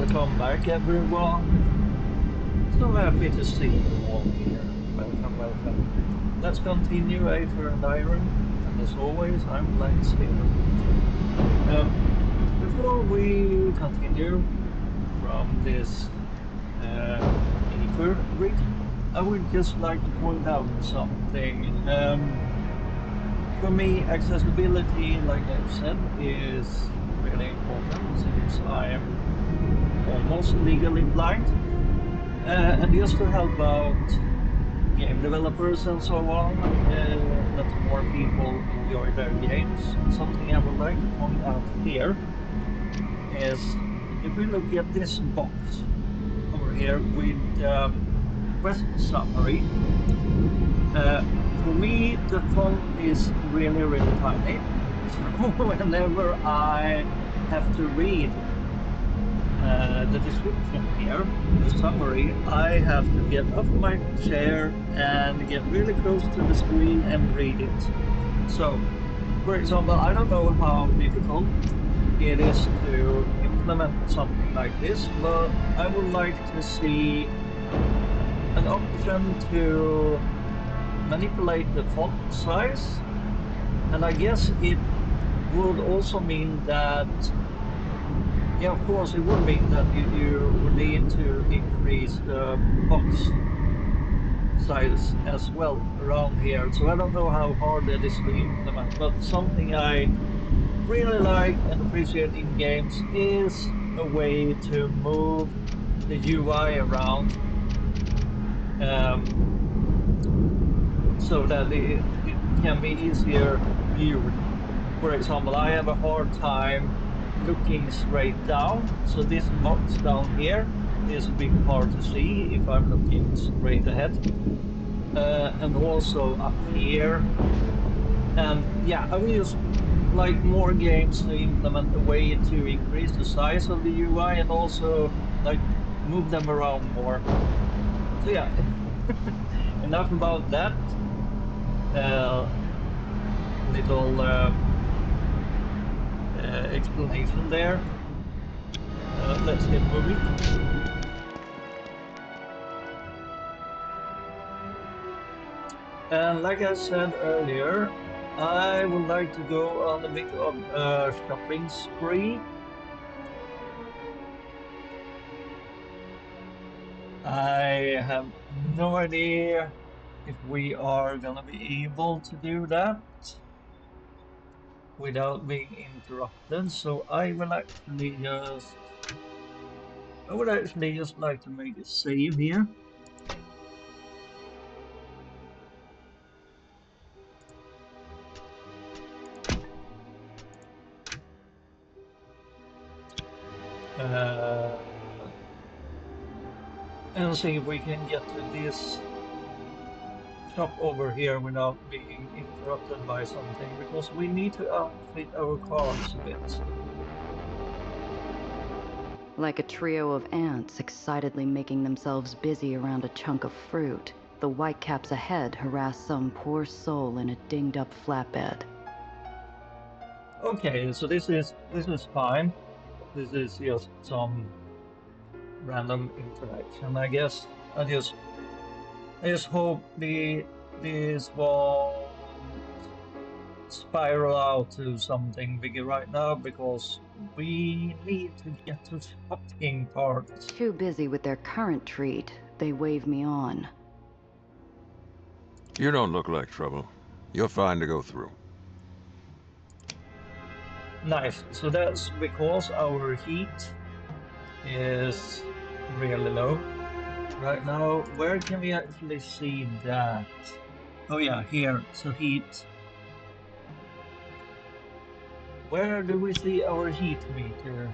Welcome back, everyone. So happy to see you all here. Welcome, welcome. Let's continue Aether and Iron. And as always, I'm Lance here. Before we continue from this Aether rig, I would just like to point out something. For me, accessibility, like I've said, is really important since I'm almost legally blind. And just to help out game developers and so on, that more people enjoy their games, something I would like to point out here is if we look at this box over here with quest summary, for me the font is really, really tiny. So whenever I have to read the description here, the summary, I have to get off my chair and get really close to the screen and read it. So, for example, I don't know how difficult it is to implement something like this, but I would like to see an option to manipulate the font size, and I guess it would also mean that yeah, of course, it would mean that you would need to increase the box size as well around here. So I don't know how hard that is to implement, but something I really like and appreciate in games is a way to move the UI around so that it can be easier viewed. For example, I have a hard time looking straight down, so this box down here is a bit hard to see if I'm looking straight ahead. And also up here. And yeah, I would just like more games to implement a way to increase the size of the UI and also like move them around more. So yeah, enough about that. Little explanation there. Let's get moving. And like I said earlier, I would like to go on a bit of a shopping spree. I have no idea if we are gonna be able to do that without being interrupted, so I would actually just like to make a save here. And see if we can get to this shop over here without being interrupted by something, because we need to outfit our cars a bit. Like a trio of ants excitedly making themselves busy around a chunk of fruit, the whitecaps ahead harass some poor soul in a dinged-up flatbed. Okay, so this is fine. This is just some random interaction, I guess. I just hope this won't spiral out to something bigger right now, because we need to get to shopping part. Too busy with their current treat, they wave me on. You don't look like trouble. You're fine to go through. Nice. So that's because our heat is really low right now. Where can we actually see that? Oh yeah, here. So heat. Where do we see our heat meter?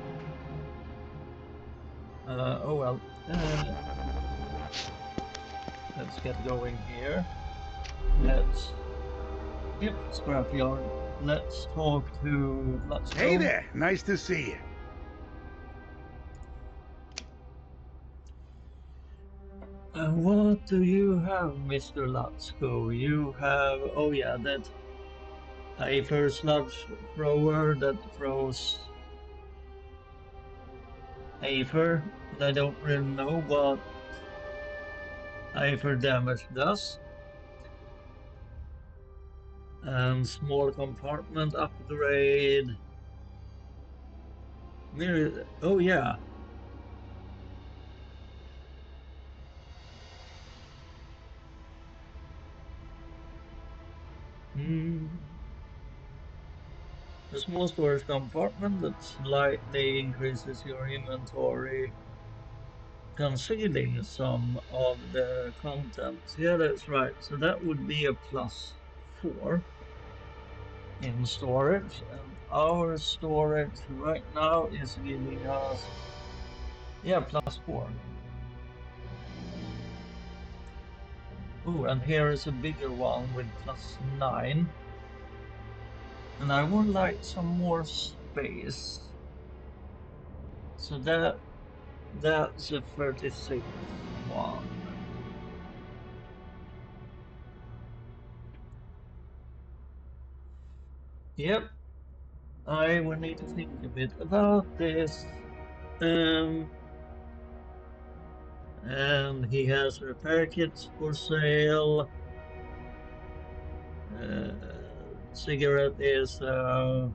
Oh well. Let's get going here. Yep, scrapyard. Let's talk to Hey Lutsko. there, nice to see you. And what do you have, Mr. Lutsko? You have, oh yeah, that Aether sludge thrower that throws Aether, but I don't really know what Aether damage does. And small compartment upgrade. Oh yeah. A small storage compartment that slightly increases your inventory, concealing some of the contents. Yeah, that's right. So that would be a +4 in storage, and our storage right now is giving us, yeah, +4. Oh, and here is a bigger one with +9. And I would like some more space. So that's a 36 one. Yep, I will need to think a bit about this. And he has repair kits for sale. Cigarette is a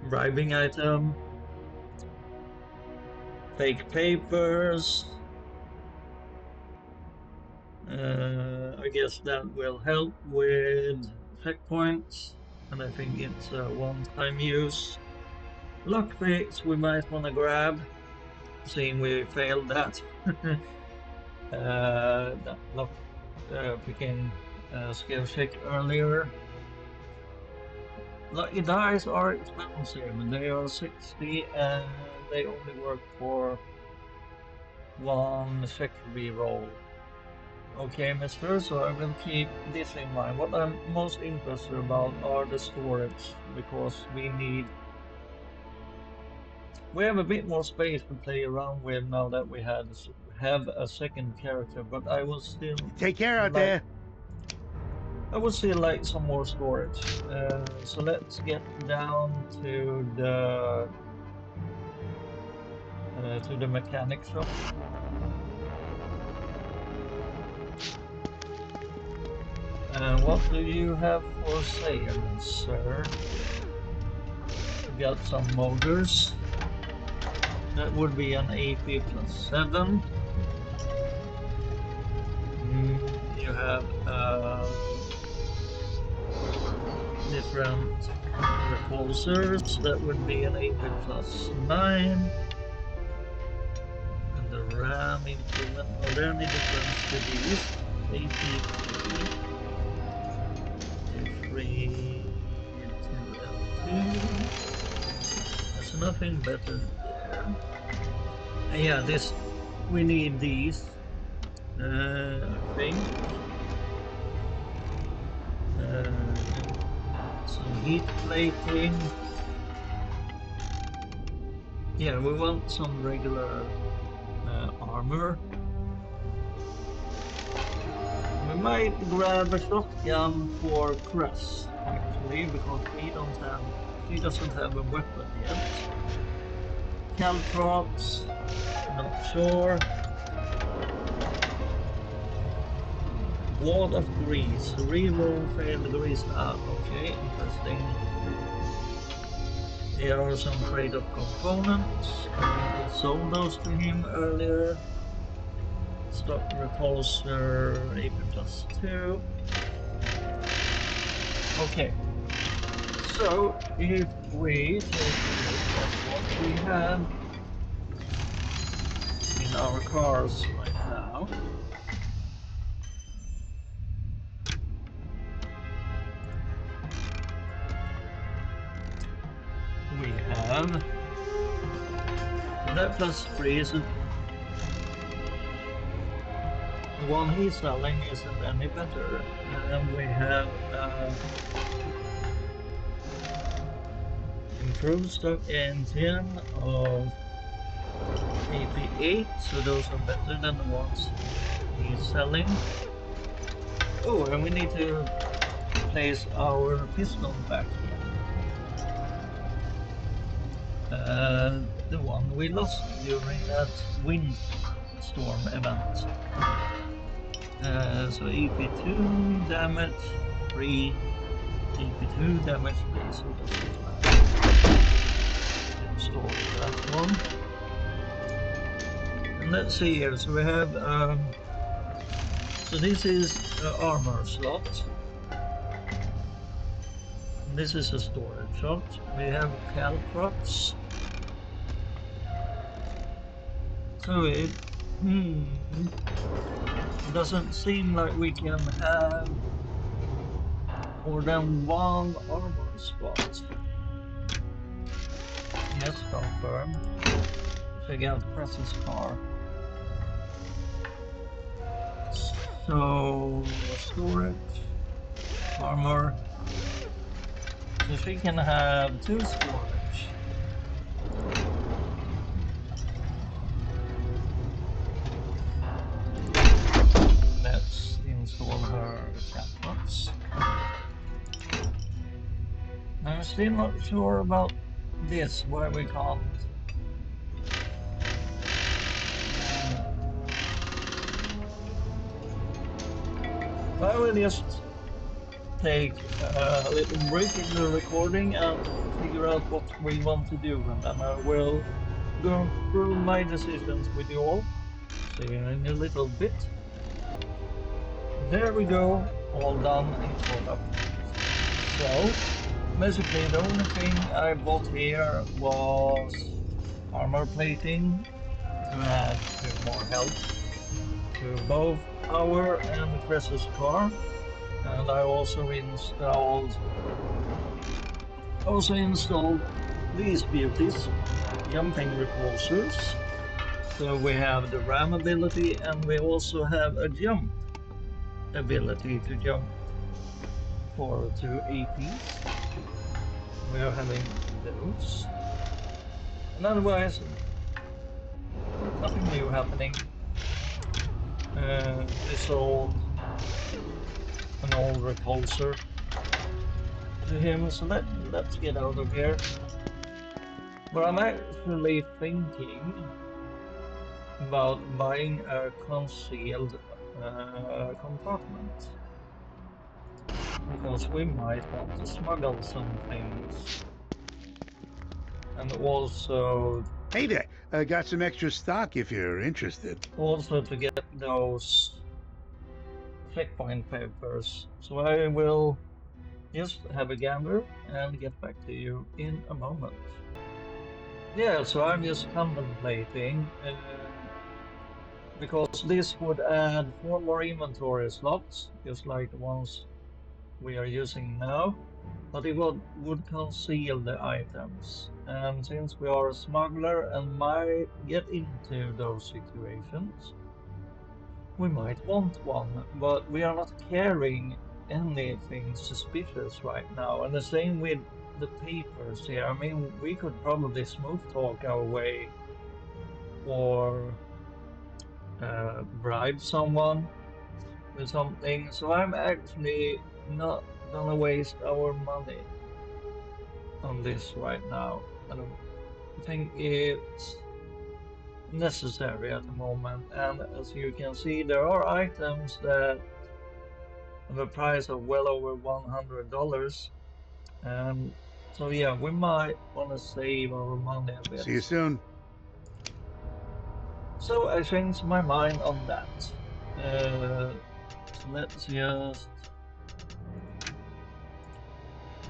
bribing item. Fake papers. I guess that will help with checkpoints, and I think it's a one-time use. Lockpicks we might want to grab, seeing we failed that. That lock picking skill check earlier. Lucky dice are expensive. They are 60 and they only work for one check reroll. Okay, mister, so I will keep this in mind. What I'm most interested about are the storage, because we have a bit more space to play around with now that we have a second character, but I will still Take care out there. I would still like some more storage. So let's get down to the mechanic shop. What do you have for sale, sir? We got some motors. That would be an AP +7. You have different repulsors. That would be an AP +9. And the RAM improvement. Are there any difference to these? AP3 to L2. There's nothing better there. Yeah, we need these. I think. Some heat plating. Yeah, we want some regular armor. We might grab a shotgun for Cress, actually, because she doesn't have a weapon yet. Caltrops, not sure. Wad of grease, reroll failed grease. Okay, interesting. Here are some crate of components. I think we sold those to him earlier. Stock repulsor, AP +2. Okay, so if we take a look at what we have in our cars right now, we have, so that +3 isn't, the one he's selling isn't any better, and we have improved stock engine of AP8, so those are better than the ones he's selling. Oh, and we need to place our piston back in. the one we lost during that windstorm event. So AP2 damage 3, AP2 damage 3, so that's not bad. Install that one. And let's see here, so we have, so this is armor slot. And this is a storage slot. We have caltrops. So it doesn't seem like we can have more than one armor spot. Yes, confirmed. Check out Press's car. So storage, armor. So she can have 2 storage. Let's install her caltrops. I'm still not sure about this, why we can't. So I will just take a little break in the recording and figure out what we want to do, and then I will go through my decisions with you all. See you in a little bit. There we go, all done and caught up. So basically the only thing I bought here was armor plating to add to more health to both our and Cress's car, and I also installed these beauties, jumping repulsors. So we have the ram ability and we also have a jump ability to jump for 2 APs. We are having those. And otherwise, nothing new happening. Dissolved an old repulsor to him, so let's get out of here. But I'm actually thinking about buying a concealed compartment, because we might want to smuggle some things. And also, Hey there, I got some extra stock if you're interested. also to get those checkpoint papers. So I will just have a gander and get back to you in a moment. Yeah, so I'm just contemplating, because this would add 4 more inventory slots, just like the ones we are using now, but it would conceal the items. And since we are a smuggler and might get into those situations, we might want one, but we are not carrying anything suspicious right now. And the same with the papers here. I mean, we could probably smooth talk our way or bribe someone with something. So I'm actually not gonna waste our money on this right now. I don't think it's necessary at the moment. And as you can see, there are items that have a price of well over $100. So yeah, we might want to save our money a bit. See you soon. So I changed my mind on that. So let's just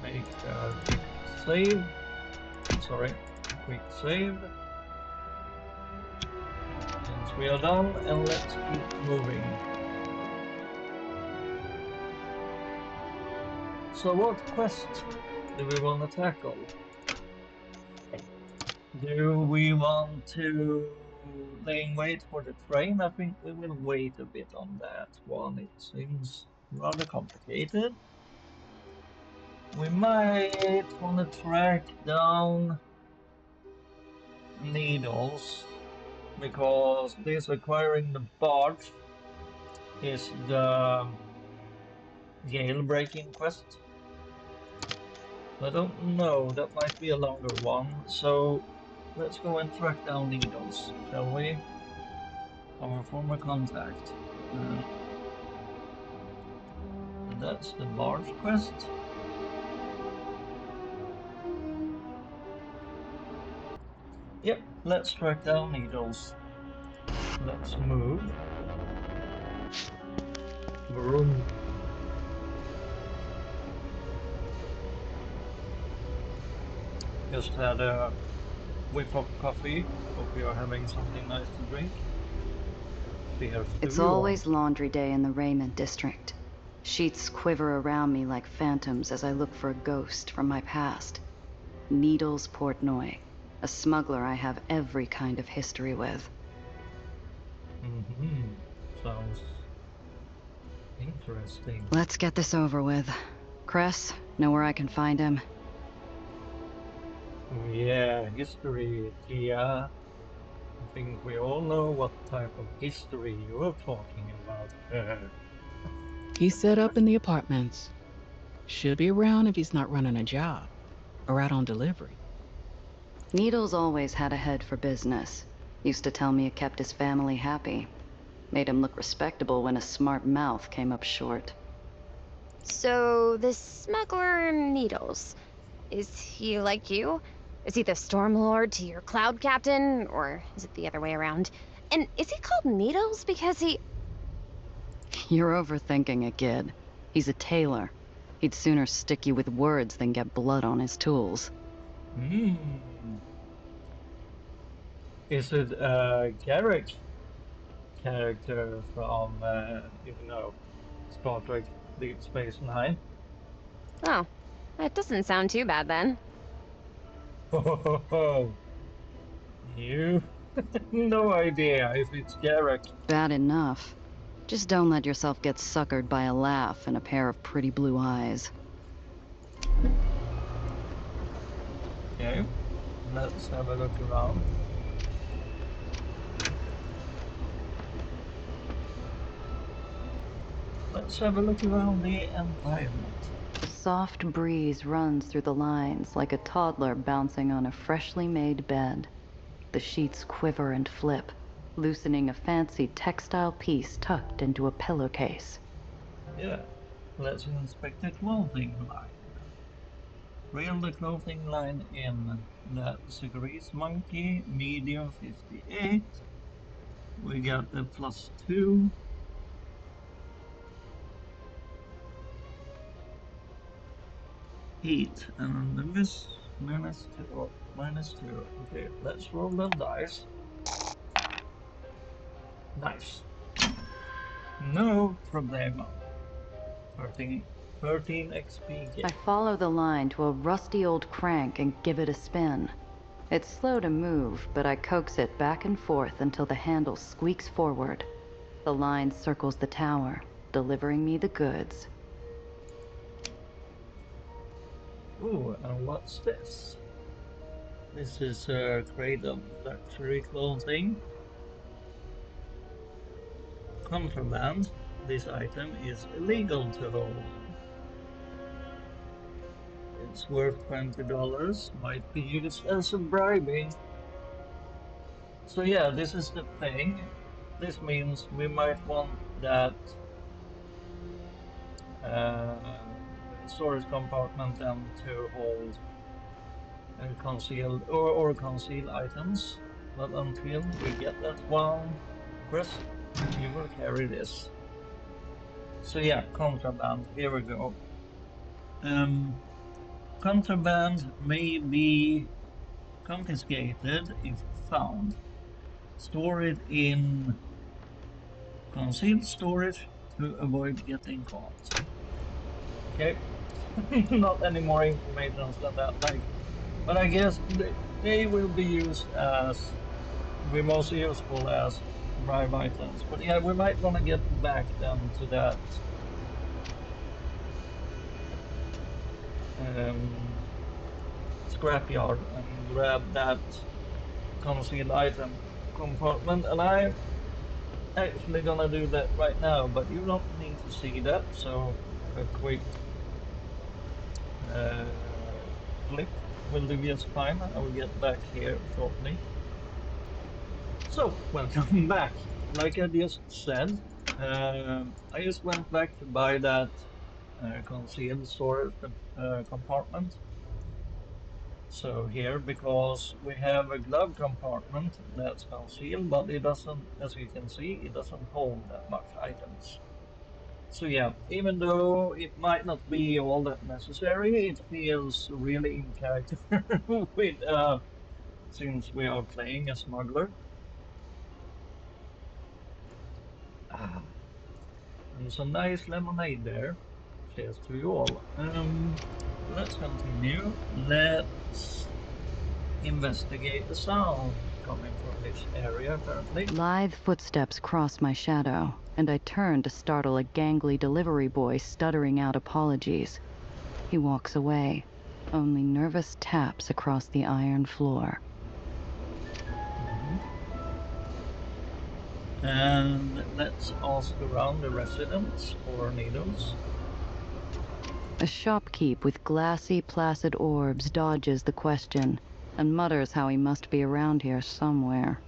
make a quick save. Sorry, a quick save. Since we are done, and let's keep moving. So what quest do we want to tackle? Do we want to lay in wait for the train? I think we will wait a bit on that one. It seems rather complicated. We might want to track down needles, because this acquiring the barge is the jailbreaking quest. I don't know, that might be a longer one. So let's go and track down Needles, shall we? Our former contact. Uh, that's the barge quest. Yep, let's track down Needles. Let's move. Vroom. Just had a whip of coffee. Hope you're having something nice to drink. Cheers to It's you all. always laundry day in the Raymond district. Sheets quiver around me like phantoms as I look for a ghost from my past. Needles Portnoy, a smuggler I have every kind of history with. Mm-hmm. Sounds interesting. Let's get this over with. Cress, know where I can find him? Oh yeah, history, Tia. I think we all know what type of history you're talking about. He's set up in the apartments. Should be around if he's not running a job or out on delivery. Needles always had a head for business. Used to tell me it kept his family happy. Made him look respectable when a smart mouth came up short. So, this smuggler Needles, is he like you? Is he the Storm Lord to your Cloud Captain, or is it the other way around? And is he called Needles because he... You're overthinking it, kid. He's a tailor. He'd sooner stick you with words than get blood on his tools. Hmm. Is it Garrick character from, Star Trek Deep Space Nine? Oh, that doesn't sound too bad then. Oh, you no idea if it's Garrick. Bad enough. Just don't let yourself get suckered by a laugh and a pair of pretty blue eyes. Okay, let's have a look around. Let's have a look around the environment. A soft breeze runs through the lines like a toddler bouncing on a freshly made bed. The sheets quiver and flip, loosening a fancy textile piece tucked into a pillowcase. Yeah, let's inspect the clothing line. Reel the clothing line in. That's a grease monkey, medium 58. We got the +2. Heat, and this -2, -2. Okay, let's roll the dice. Nice. No problemo. 13 XP I gain. follow the line to a rusty old crank and give it a spin. It's slow to move, but I coax it back and forth until the handle squeaks forward. The line circles the tower, delivering me the goods. Ooh, and what's this? This is a crate of luxury clothing. Contraband. This item is illegal to hold. It's worth $20. Might be used as a bribing. So yeah, this is the thing. This means we might want that storage compartment then to hold concealed or conceal items. But until we get that one, Chris, you will carry this. So yeah, contraband. Here we go. Contraband may be confiscated if found. Store it in concealed storage to avoid getting caught. Okay, not any more information than that. Like, but I guess they will be used as be most useful as bribe items. But yeah, we might want to get back then to that um, scrapyard and grab that concealed item compartment. And I'm actually gonna do that right now, but you don't need to see that. So a quick uh, flip. will do just fine. I will get back here shortly. So, welcome back. Like I just said, I just went back to buy that concealed storage compartment. So here, because we have a glove compartment that's concealed, but it doesn't, as you can see, it doesn't hold that much items. So yeah, even though it might not be all that necessary, it feels really in character with since we are playing a smuggler. Ah, and some nice lemonade there. Cheers to you all. Let's continue. Let's investigate the sound coming from this area, apparently. Lithe footsteps cross my shadow, and I turn to startle a gangly delivery boy stuttering out apologies. He walks away, only nervous taps across the iron floor. Mhm. And let's ask around the residents for needles. A shopkeep with glassy, placid orbs dodges the question and mutters how he must be around here somewhere.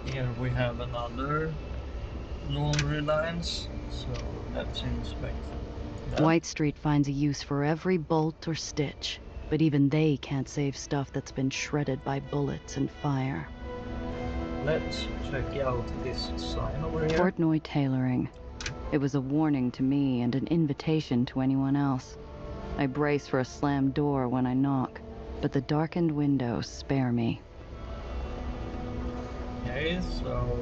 Here we have another laundry lines, so let's inspect that. White Street finds a use for every bolt or stitch, but even they can't save stuff that's been shredded by bullets and fire. Let's check out this sign over here. Portnoy Tailoring. It was a warning to me and an invitation to anyone else. I brace for a slammed door when I knock, but the darkened windows spare me. Okay, so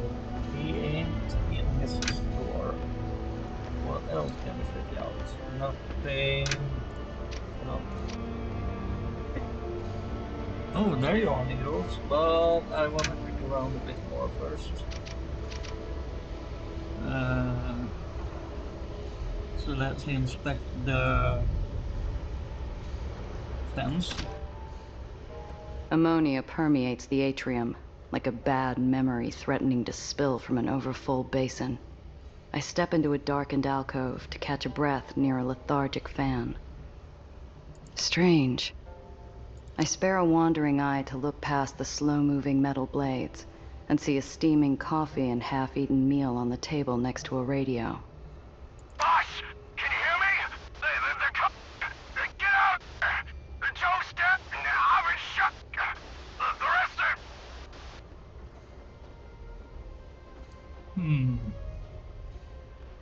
he ain't in his store. What else can we check out? Nothing. Nothing. Oh, there you are, needles, but I want to check around a bit more first. So let's inspect the fence. Ammonia permeates the atrium, like a bad memory threatening to spill from an overfull basin. I step into a darkened alcove to catch a breath near a lethargic fan. Strange. I spare a wandering eye to look past the slow-moving metal blades and see a steaming coffee and half-eaten meal on the table next to a radio. Boss, can you hear me? They're coming. Get out there. Joe's dead. I'm in shock. The rest are...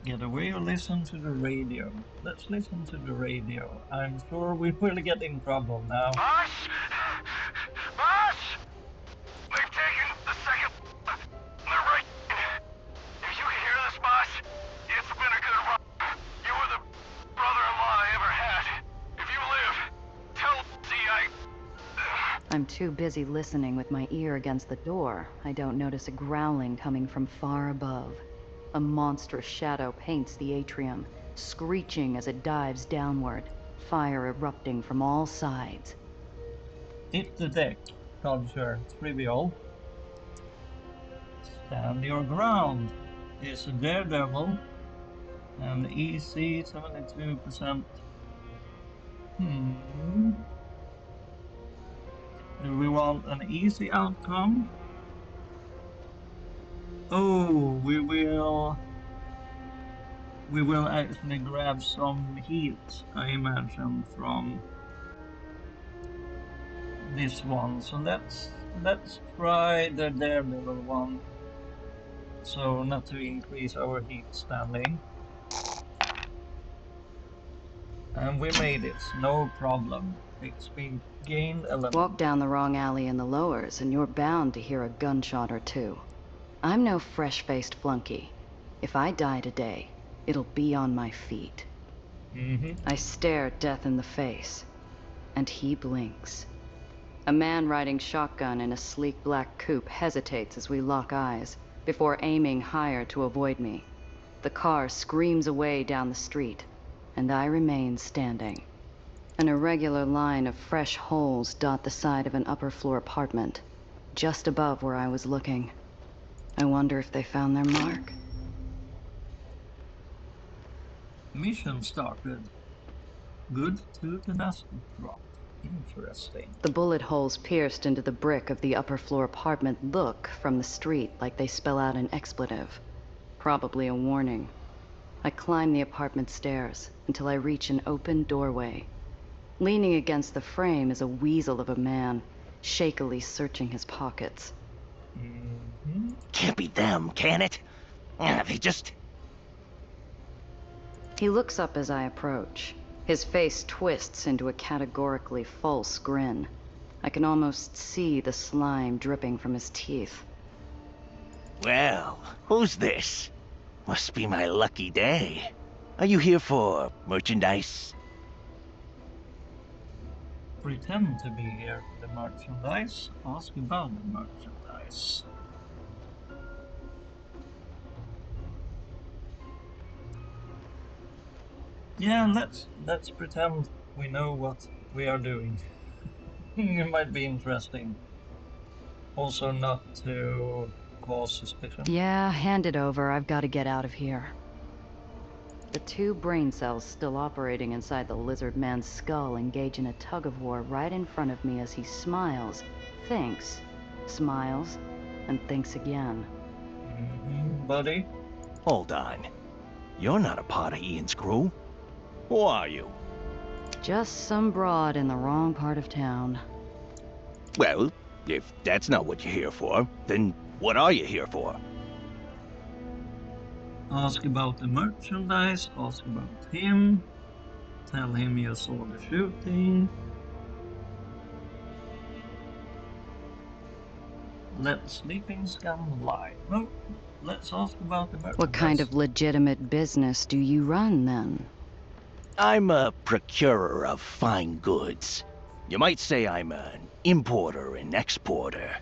Get away or listen to the radio. Let's listen to the radio. I'm sure we will get in trouble now. Boss? Boss? They've taken the second... They're right. If you can hear this, boss, it's been a good run. You were the brother-in-law I ever had. If you live, tell Lucy I'm too busy listening with my ear against the door. I don't notice a growling coming from far above. A monstrous shadow paints the atrium, screeching as it dives downward, fire erupting from all sides. Hit the deck. Culture trivial. Stand your ground. Is a daredevil. And easy 72%. Do we want an easy outcome? Oh, we will actually grab some heat, I imagine, from this one. So let's try the daredevil one. So not to increase our heat standing. And we made it, no problem. XP gained 11. Walk down the wrong alley in the lowers, and you're bound to hear a gunshot or two. I'm no fresh-faced flunky. If I die today, it'll be on my feet. I stare death in the face, and he blinks. A man riding shotgun in a sleek black coupe hesitates as we lock eyes, before aiming higher to avoid me. The car screams away down the street, and I remain standing. An irregular line of fresh holes dot the side of an upper-floor apartment, just above where I was looking. I wonder if they found their mark. Mission started. Good to the dust drop. Interesting. The bullet holes pierced into the brick of the upper floor apartment look from the street like they spell out an expletive. Probably a warning. I climb the apartment stairs until I reach an open doorway. Leaning against the frame is a weasel of a man, shakily searching his pockets. Can't be them, can it? They just... He looks up as I approach. His face twists into a categorically false grin. I can almost see the slime dripping from his teeth. Well, who's this? Must be my lucky day. Are you here for merchandise? Pretend to be here for the merchandise. Ask about the merchandise. Yeah, let's pretend we know what we are doing. It might be interesting. Also not to cause suspicion. Yeah, hand it over. I've got to get out of here. The two brain cells still operating inside the lizard man's skull engage in a tug-of-war right in front of me as he smiles, thinks, smiles, and thinks again. Buddy? Hold on. You're not a part of Ian's crew. Who are you? Just some broad in the wrong part of town. Well, if that's not what you're here for, then what are you here for? Ask about the merchandise, ask about him, tell him you saw the shooting. Let sleeping scum lie. No, let's ask about the merchandise. What kind of legitimate business do you run, then? I'm a procurer of fine goods. You might say I'm an importer and exporter.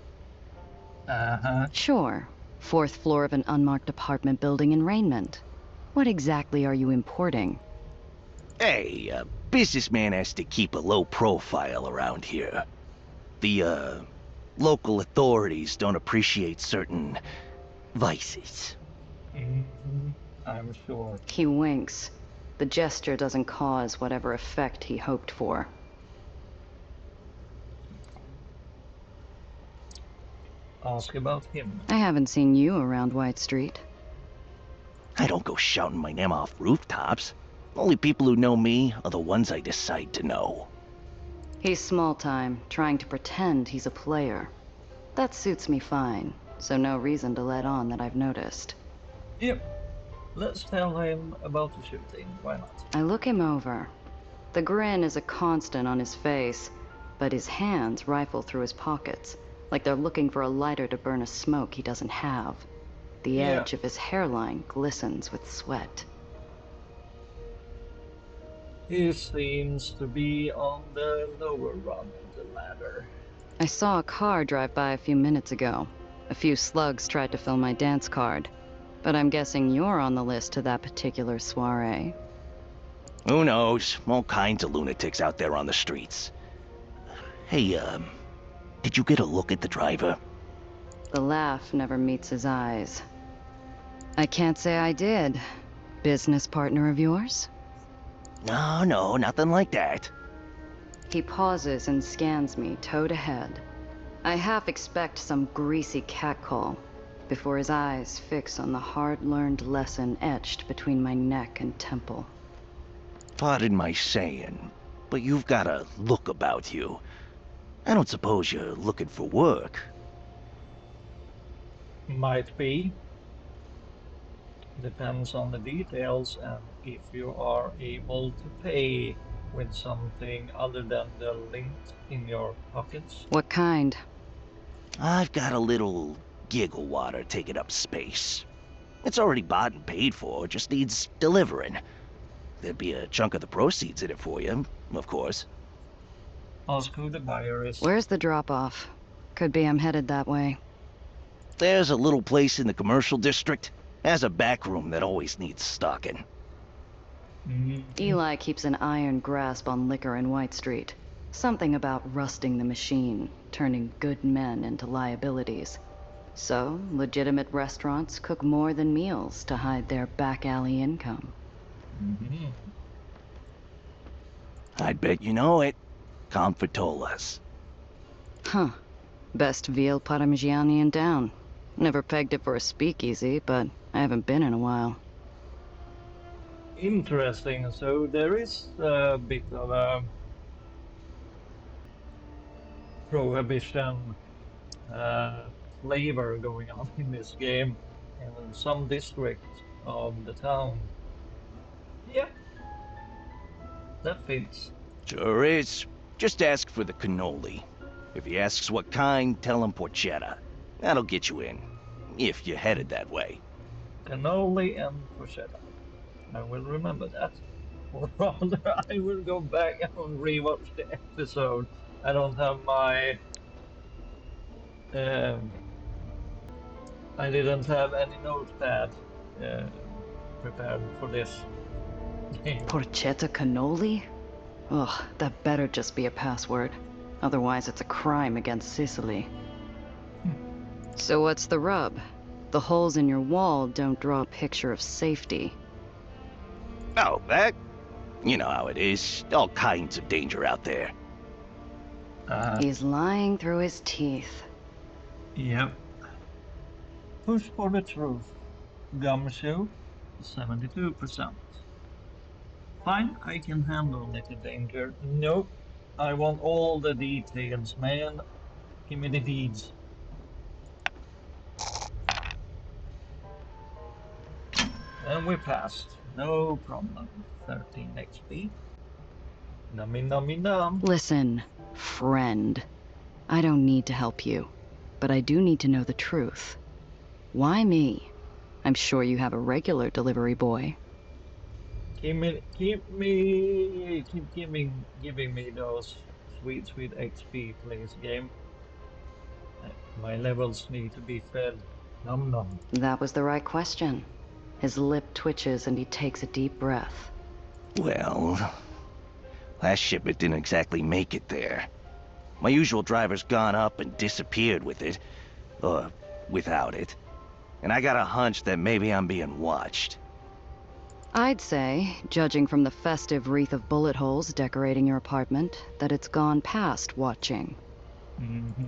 Uh-huh. Sure. Fourth floor of an unmarked apartment building in Rainment. What exactly are you importing? Hey, a businessman has to keep a low profile around here. The, local authorities don't appreciate certain vices. I'm sure. He winks. The gesture doesn't cause whatever effect he hoped for. Ask about him. I haven't seen you around White Street. I don't go shouting my name off rooftops. Only people who know me are the ones I decide to know. He's small time, trying to pretend he's a player. That suits me fine, so no reason to let on that I've noticed. Yep. Let's tell him about the shooting. Why not? I look him over. The grin is a constant on his face, but his hands rifle through his pockets, like they're looking for a lighter to burn a smoke he doesn't have. The edge of his hairline glistens with sweat. He seems to be on the lower rung of the ladder. I saw a car drive by a few minutes ago. A few slugs tried to fill my dance card. But I'm guessing you're on the list to that particular soiree. Who knows? All kinds of lunatics out there on the streets. Hey, did you get a look at the driver? The laugh never meets his eyes. I can't say I did. Business partner of yours? No, nothing like that. He pauses and scans me toe to head. I half expect some greasy catcall before his eyes fix on the hard-learned lesson etched between my neck and temple. Pardon my saying, but you've got a look about you. I don't suppose you're looking for work. Might be. Depends on the details and if you are able to pay with something other than the lint in your pockets. What kind? I've got a little giggle water taking up space. It's already bought and paid for, just needs delivering. There'd be a chunk of the proceeds in it for you, of course. Ask who the buyer is. Where's the drop-off? Could be I'm headed that way. There's a little place in the commercial district. Has a back room that always needs stocking. Eli keeps an iron grasp on liquor in White Street. Something about rusting the machine, turning good men into liabilities. So, legitimate restaurants cook more than meals to hide their back alley income. I'd bet you know it. Comfortolas. Huh. Best veal parmigiani in town. Never pegged it for a speakeasy, but I haven't been in a while. Interesting. So there is a bit of a prohibition uh, flavor going on in this game in some districts of the town. Yeah, that fits. Sure is. Just ask for the cannoli. If he asks what kind, tell him porchetta. That'll get you in. If you're headed that way. Cannoli and porchetta. I will remember that. Or rather, I will go back and rewatch the episode. I don't have my. Um, I didn't have any notepad prepared for this game. Porchetta cannoli? Ugh, that better just be a password. Otherwise, it's a crime against Sicily. So what's the rub? The holes in your wall don't draw a picture of safety. Oh, that? You know how it is. All kinds of danger out there. He's lying through his teeth. Yep. Push for the truth. Gumshoe, 72%. Fine, I can handle little danger. Nope. I want all the details, man. Give me the deeds. And we passed. No problem. 13 XP. Nummy nummy num. Listen, friend. I don't need to help you, but I do need to know the truth. Why me? I'm sure you have a regular delivery boy. Keep giving me those sweet XP, please, game. My levels need to be fed. Num num. That was the right question. His lip twitches and he takes a deep breath. Well, last shipment didn't exactly make it there. My usual driver's gone up and disappeared with it. Or without it. And I got a hunch that maybe I'm being watched. I'd say, judging from the festive wreath of bullet holes decorating your apartment, that it's gone past watching.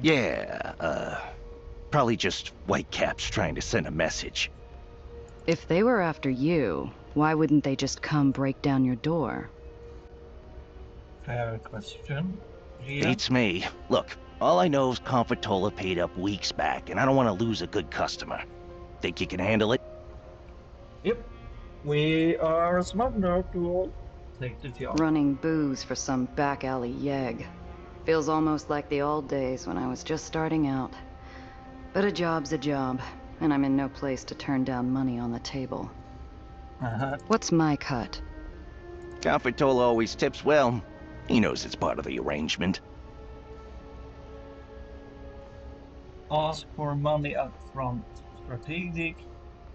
Yeah, probably just whitecaps trying to send a message. If they were after you, why wouldn't they just come break down your door? Fair question. Yeah. Beats me. Look, all I know is Comfortola paid up weeks back, and I don't want to lose a good customer. Think you can handle it? Yep. We are smart enough to all take the job. Running booze for some back alley yegg. Feels almost like the old days when I was just starting out. But a job's a job, and I'm in no place to turn down money on the table. What's my cut? Comfortola always tips well. He knows it's part of the arrangement. Ask for money up front. Strategic.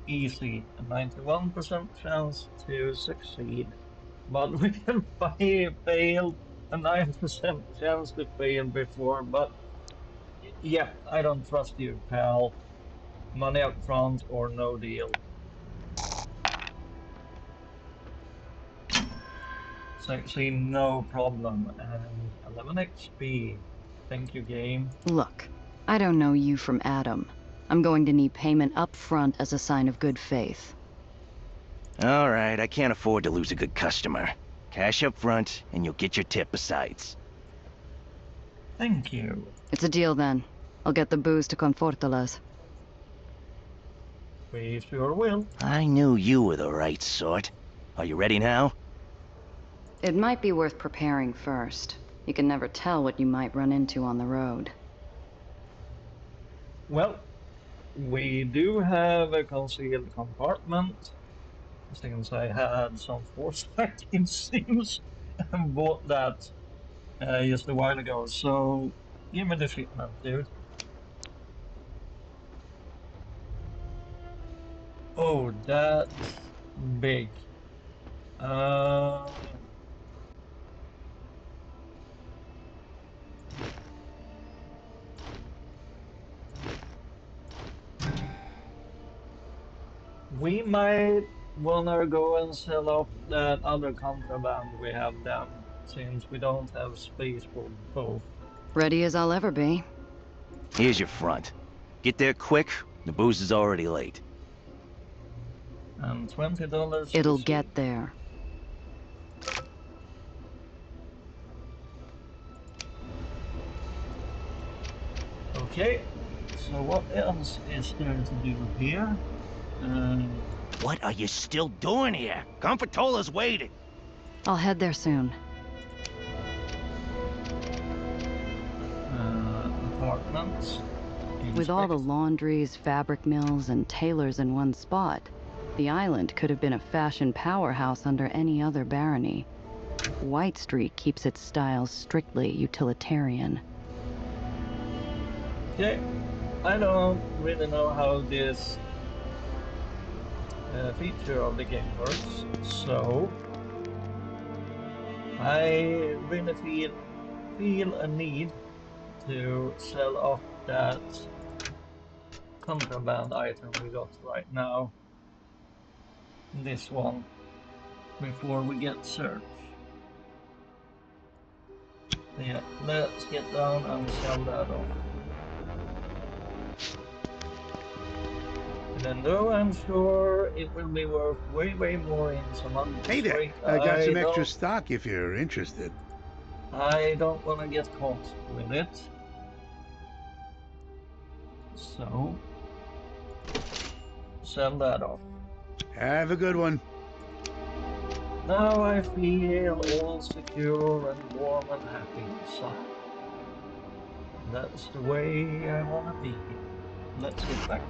Easy. A 91% chance to succeed. But we can fail. A 9% chance to fail before. But yeah, I don't trust you, pal. Money up front or no deal. Succeed, no problem. And 11 XP. Thank you, game. Look, I don't know you from Adam. I'm going to need payment up front as a sign of good faith. Alright, I can't afford to lose a good customer. Cash up front, and you'll get your tip besides. Thank you. It's a deal then. I'll get the booze to Confortalas. We sure will. I knew you were the right sort. Are you ready now? It might be worth preparing first. You can never tell what you might run into on the road. Well, we do have a concealed compartment, since I had some foresight it seems, and bought that just a while ago. So give me the shipment, dude. Oh, that's big. Uh, we might wanna go and sell off that other contraband we have then. since we don't have space for both. Ready as I'll ever be. Here's your front. Get there quick. The booze is already late. And $20 It'll to get see. there. Okay, so what else is there to do here? What are you still doing here? Comfortola's waiting. I'll head there soon. Apartments. In With all the space. laundries, fabric mills, and tailors in one spot, the island could have been a fashion powerhouse under any other barony. White Street keeps its styles strictly utilitarian. Okay, I don't really know how this feature of the game works, so I really feel a need to sell off that contraband item we got right now. This one, before we get searched. Yeah, let's get down and sell that off. Even though I'm sure it will be worth way more in some other Hey there, district, I got some extra don't stock if you're interested. I don't want to get caught with it. So, sell that off. Have a good one. Now I feel all secure and warm and happy inside. That's the way I want to be. Let's get back.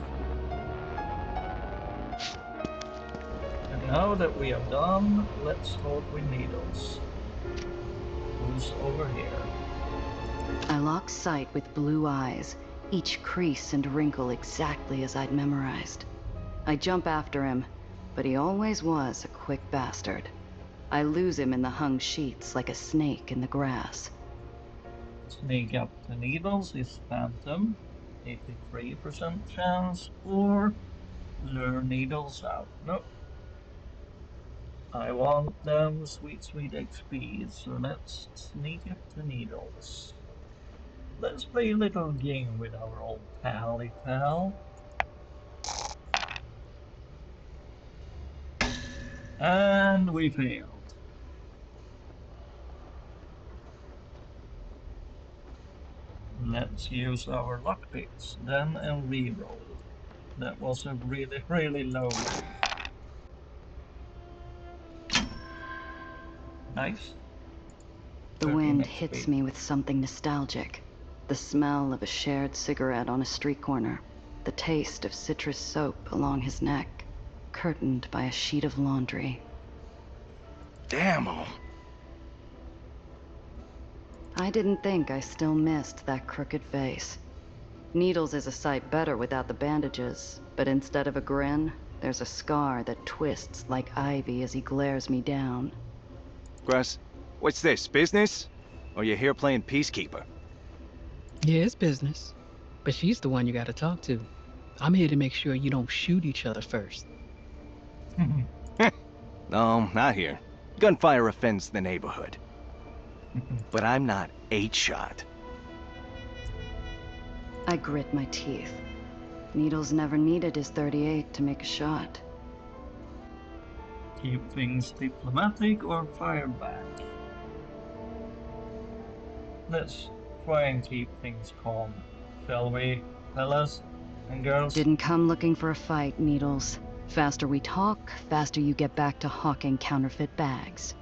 And now that we are done, let's talk with Needles. Who's over here? I lock sight with blue eyes, each crease and wrinkle exactly as I'd memorized. I jump after him, but he always was a quick bastard. I lose him in the hung sheets like a snake in the grass. Sneak up to Needles is Phantom, 83% chance, or lure Needles out. Nope. I want them sweet XP, so let's sneak up to Needles. Let's play a little game with our old pally pal. And we failed. Let's use our luck picks then and reroll. That was a really low roll. Nice. The 13 wind XP. hits me with something nostalgic. The smell of a shared cigarette on a street corner. The taste of citrus soap along his neck, curtained by a sheet of laundry. Damn. I didn't think I still missed that crooked face. Needles is a sight better without the bandages, but instead of a grin, there's a scar that twists like ivy as he glares me down. Grass, what's this, business? Or you here playing peacekeeper? Yeah, it's business. But she's the one you gotta talk to. I'm here to make sure you don't shoot each other first. No, not here. Gunfire offends the neighborhood. But I'm not 8-shot. I grit my teeth. Needles never needed his 38 to make a shot. Keep things diplomatic or fire back? Let's try and keep things calm, shall we, fellas and girls? Didn't come looking for a fight, Needles. Faster we talk, faster you get back to hawking counterfeit bags.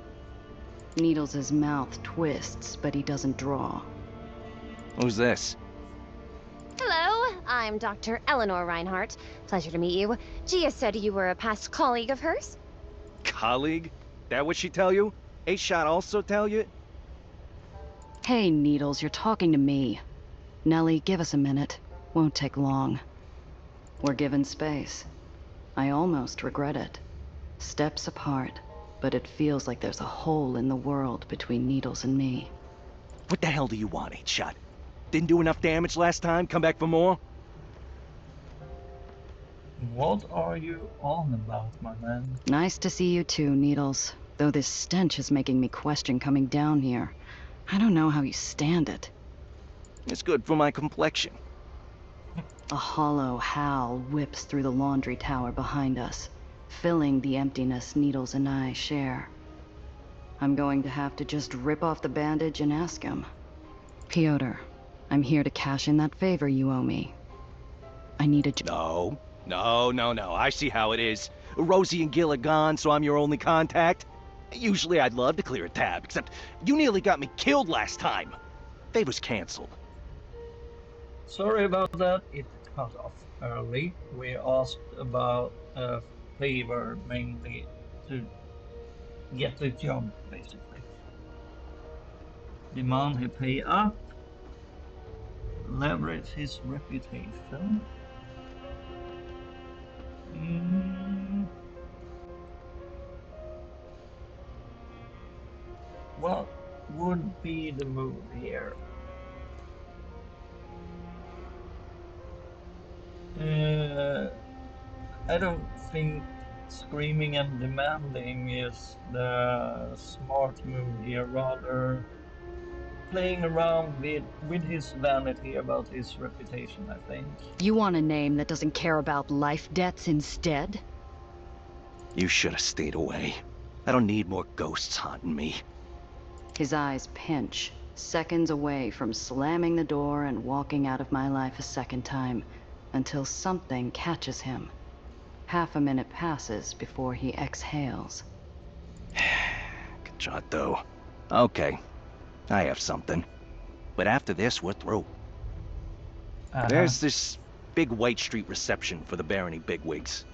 Needles' mouth twists, but he doesn't draw. Who's this? Hello, I'm Dr. Eleanor Reinhardt. Pleasure to meet you. Gia said you were a past colleague of hers. Colleague? That what she tell you? 8-shot also tell you? Hey, Needles, you're talking to me. Nellie, give us a minute. Won't take long. We're given space. I almost regret it. Steps apart, but it feels like there's a hole in the world between Needles and me. What the hell do you want, 8-shot? Didn't do enough damage last time? Come back for more? What are you on about, my man? Nice to see you too, Needles. Though this stench is making me question coming down here. I don't know how you stand it. It's good for my complexion. A hollow howl whips through the laundry tower behind us, filling the emptiness Needles and I share. I'm going to have to just rip off the bandage and ask him. Piotr, I'm here to cash in that favor you owe me. I need a No. I see how it is. Rosie and Gil are gone, so I'm your only contact. Usually I'd love to clear a tab, except you nearly got me killed last time. Favor's canceled. Sorry about that. It cut off early. We asked about a favor mainly to get the job, basically. Demand he pay up, leverage his reputation. What would be the move here? I don't think screaming and demanding is the smart move here, rather playing around with his vanity about his reputation, I think. You want a name that doesn't care about life debts instead? You should have stayed away. I don't need more ghosts haunting me. His eyes pinch, seconds away from slamming the door and walking out of my life a second time, until something catches him. Half a minute passes before he exhales. Good shot, though. Okay, I have something. But after this, we're through. There's this big White Street reception for the Barony bigwigs.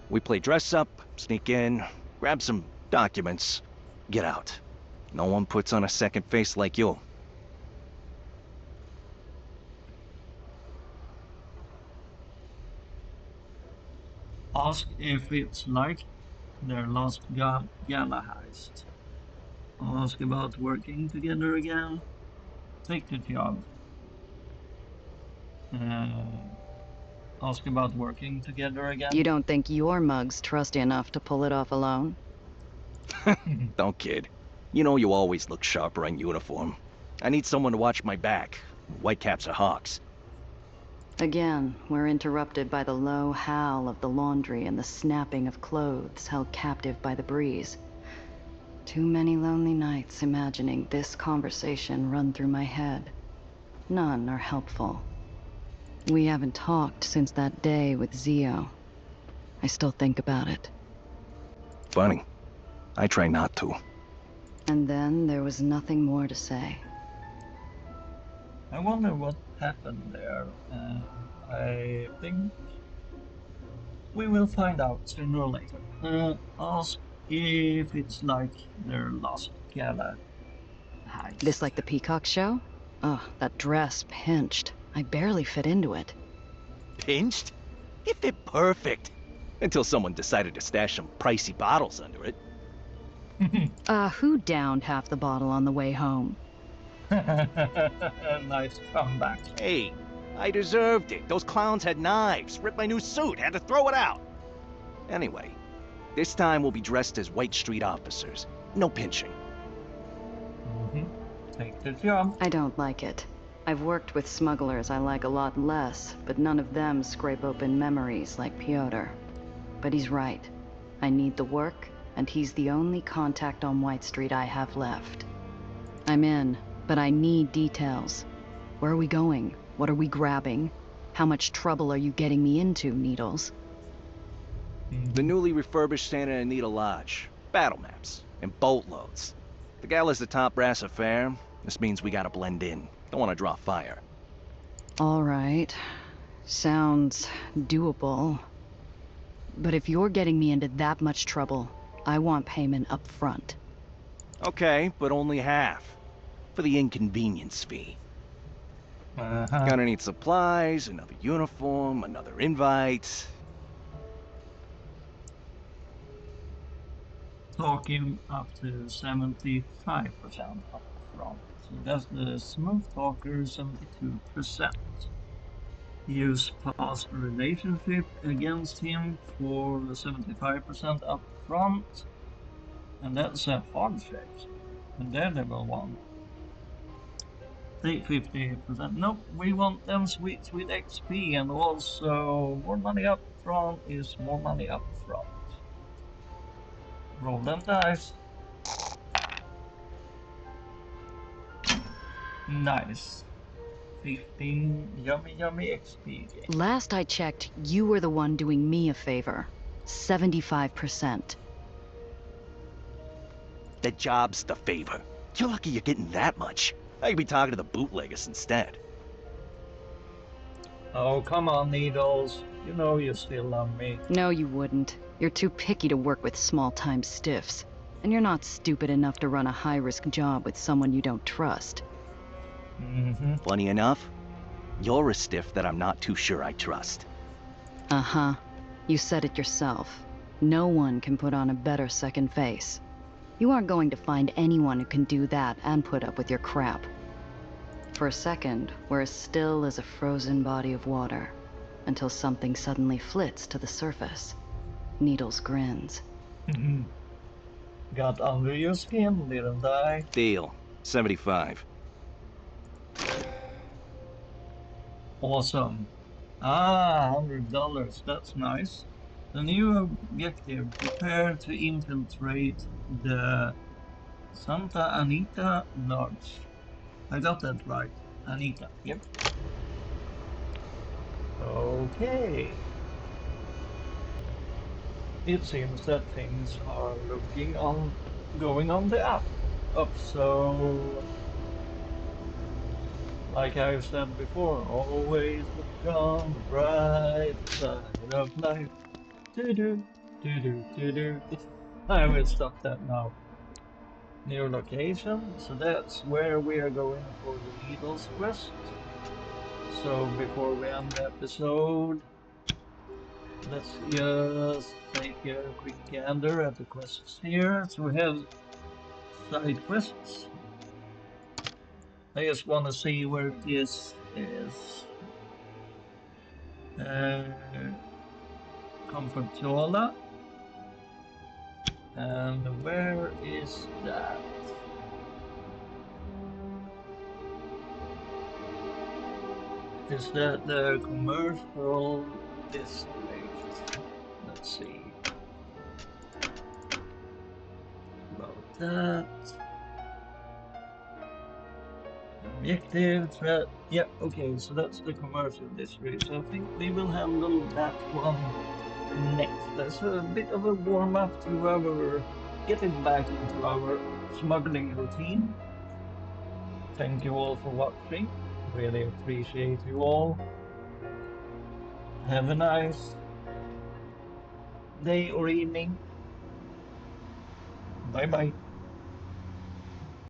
We play dress up, sneak in, grab some documents, get out. No one puts on a second face like you. Ask if it's like their last gala heist. Ask about working together again. Take the job. Ask about working together again. You don't think your mug's trusty enough to pull it off alone? Don't kid. You know you always look sharper in uniform. I need someone to watch my back. Whitecaps are hawks. Again, we're interrupted by the low howl of the laundry and the snapping of clothes held captive by the breeze. Too many lonely nights imagining this conversation run through my head. None are helpful. We haven't talked since that day with Zio. I still think about it. Funny. I try not to. And then there was nothing more to say. I wonder what happened there. I think we will find out sooner or later. Ask if it's like their last gala heist. This like the Peacock show? Ugh, that dress pinched. I barely fit into it. Pinched? It fit perfect. Until someone decided to stash some pricey bottles under it. Who downed half the bottle on the way home? Nice comeback. Hey, I deserved it. Those clowns had knives, ripped my new suit, had to throw it out. Anyway, this time we'll be dressed as White Street officers. No pinching. Take the job. I don't like it. I've worked with smugglers I like a lot less, but none of them scrape open memories like Piotr. But he's right. I need the work, and he's the only contact on White Street I have left. I'm in, but I need details. Where are we going? What are we grabbing? How much trouble are you getting me into, Needles? The newly refurbished Santa Anita Lodge. Battle maps. And boatloads. The gala's the top brass affair. This means we gotta blend in. Don't want to draw fire. All right. Sounds doable. But if you're getting me into that much trouble, I want payment up front. Okay, but only half. For the inconvenience fee. Gonna need supplies, another uniform, another invite. Talking up to 75% up front. So that's the smooth talker 72%. Use past relationship against him for 75% up front. And that's a fog check. And Daredevil one. Take 50%. Nope, we want them sweet XP, and also more money up front is more money up front. Roll them dice. Nice. 15 yummy XP gain. Last I checked, you were the one doing me a favor. 75%. The job's the favor. You're lucky you're getting that much. I could be talking to the bootleggers instead. Oh, come on, Needles. You know you still love me. No, you wouldn't. You're too picky to work with small-time stiffs. And you're not stupid enough to run a high-risk job with someone you don't trust. Funny enough, you're a stiff that I'm not too sure I trust. Uh-huh. You said it yourself. No one can put on a better second face. You aren't going to find anyone who can do that and put up with your crap. For a second, we're as still as a frozen body of water, until something suddenly flits to the surface. Needles grins. Got under your skin, didn't I? Deal. 75. Awesome. Ah, $100. That's nice. The new objective: prepare to infiltrate the Santa Anita Lodge. I got that right. Anita. Yep. Okay. It seems that things are going on the up. So, like I've said before, always look on the bright side of life. Do do do do do do. I will stop that now. New location, so that's where we are going for the Needles quest. So before we end the episode, let's just take a quick gander at the quests here. So we have side quests. I just want to see where this is. Comfortola. And where is that? Is that the commercial district? Let's see. About that. Objective threat. Yeah, okay, so that's the commercial district. So I think we will handle that one next. That's a bit of a warm up to our getting back into our smuggling routine. Thank you all for watching. Really appreciate you all. Have a nice day or evening. Bye bye.